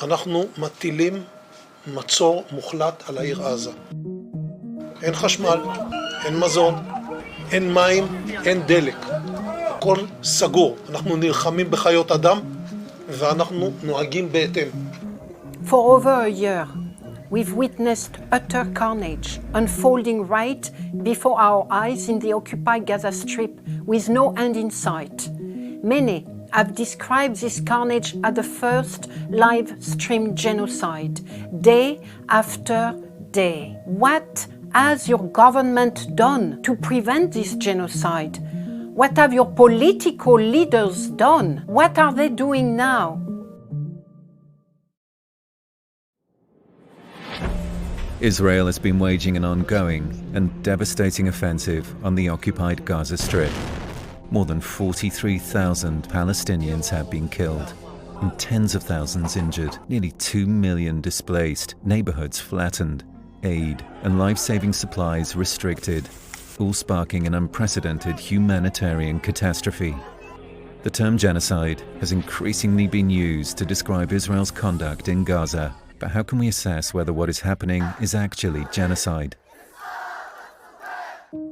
אנחנו מטילים מצור מוחלט על העיר עזה. אין חשמל, אין מזון, אין מים, אין דלק. הכל סגור. אנחנו נלחמים בחיות אדם ואנחנו נוהגים בהתאם. For over a year, we've witnessed utter carnage unfolding right before our eyes in the occupied Gaza Strip with no end in sight. Many have described this carnage as the first live-stream genocide, day after day. What has your government done to prevent this genocide? What have your political leaders done? What are they doing now? Israel has been waging an ongoing and devastating offensive on the occupied Gaza Strip. More than 43,000 Palestinians have been killed and tens of thousands injured, nearly 2 million displaced, neighborhoods flattened, aid and life-saving supplies restricted, all sparking an unprecedented humanitarian catastrophe. The term genocide has increasingly been used to describe Israel's conduct in Gaza, but how can we assess whether what is happening is actually genocide?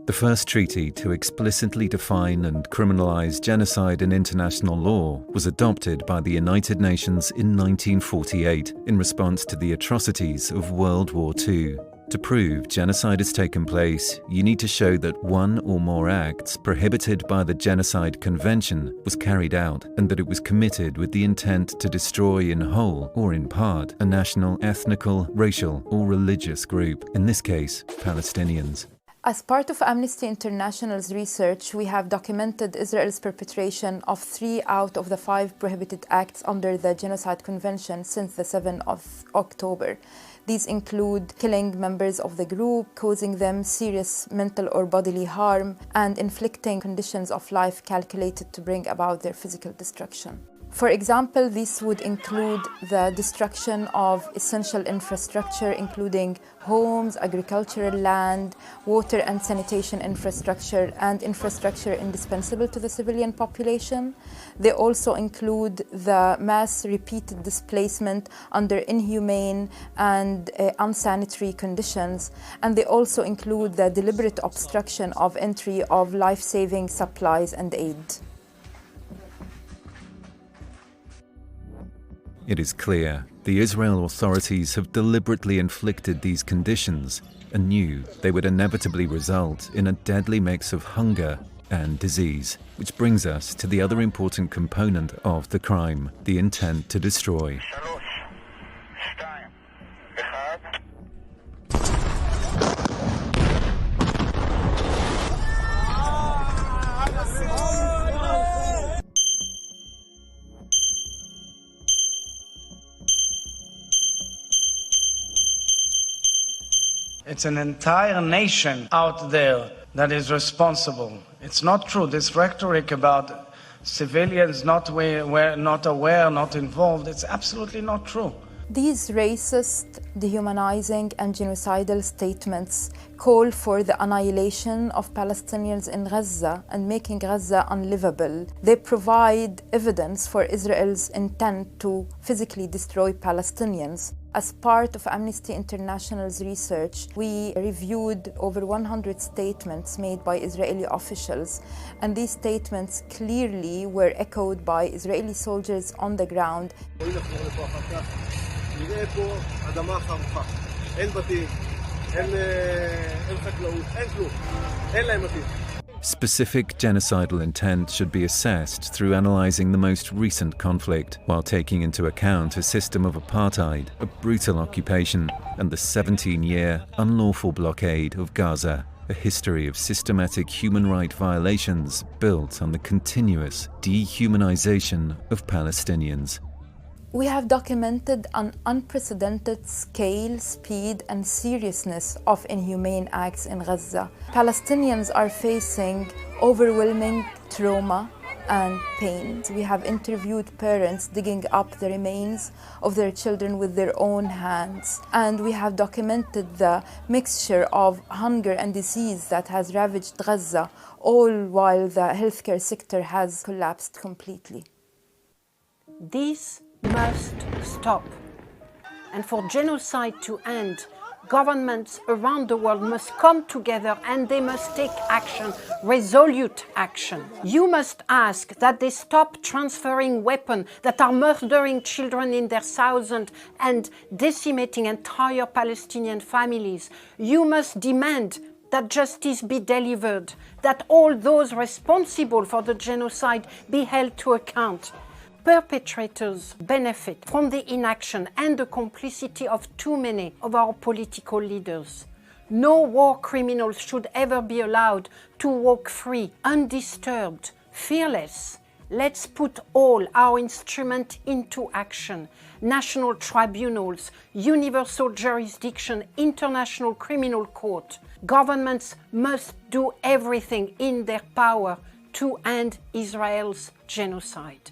The first treaty to explicitly define and criminalize genocide in international law was adopted by the United Nations in 1948 in response to the atrocities of World War II. To prove genocide has taken place, you need to show that one or more acts prohibited by the Genocide Convention was carried out and that it was committed with the intent to destroy in whole or in part a national, ethnical, racial or religious group, in this case, Palestinians. As part of Amnesty International's research, we have documented Israel's perpetration of 3 out of the 5 prohibited acts under the Genocide Convention since the 7th of October. These include killing members of the group, causing them serious mental or bodily harm, and inflicting conditions of life calculated to bring about their physical destruction. For example, this would include the destruction of essential infrastructure, including homes, agricultural land, water and sanitation infrastructure, and infrastructure indispensable to the civilian population. They also include the mass repeated displacement under inhumane and unsanitary conditions. And they also include the deliberate obstruction of entry of life-saving supplies and aid. It is clear the Israel authorities have deliberately inflicted these conditions and knew they would inevitably result in a deadly mix of hunger and disease, which brings us to the other important component of the crime, the intent to destroy. It's an entire nation out there that is responsible. It's not true. This rhetoric about civilians not aware, not involved, it's absolutely not true. These racist, dehumanizing and genocidal statements call for the annihilation of Palestinians in Gaza and making Gaza unlivable. They provide evidence for Israel's intent to physically destroy Palestinians. As part of Amnesty International's research, we reviewed over 100 statements made by Israeli officials, and these statements clearly were echoed by Israeli soldiers on the ground. Specific genocidal intent should be assessed through analysing the most recent conflict, while taking into account a system of apartheid, a brutal occupation, and the 17-year unlawful blockade of Gaza, a history of systematic human rights violations built on the continuous dehumanization of Palestinians. We have documented an unprecedented scale, speed, and seriousness of inhumane acts in Gaza. Palestinians are facing overwhelming trauma and pain. We have interviewed parents digging up the remains of their children with their own hands. And we have documented the mixture of hunger and disease that has ravaged Gaza, all while the healthcare sector has collapsed completely. This must stop. And for genocide to end, governments around the world must come together and they must take action, resolute action. You must ask that they stop transferring weapons that are murdering children in their thousands and decimating entire Palestinian families. You must demand that justice be delivered, that all those responsible for the genocide be held to account. Perpetrators benefit from the inaction and the complicity of too many of our political leaders. No war criminals should ever be allowed to walk free, undisturbed, fearless. Let's put all our instruments into action. National tribunals, universal jurisdiction, international criminal court. Governments must do everything in their power to end Israel's genocide.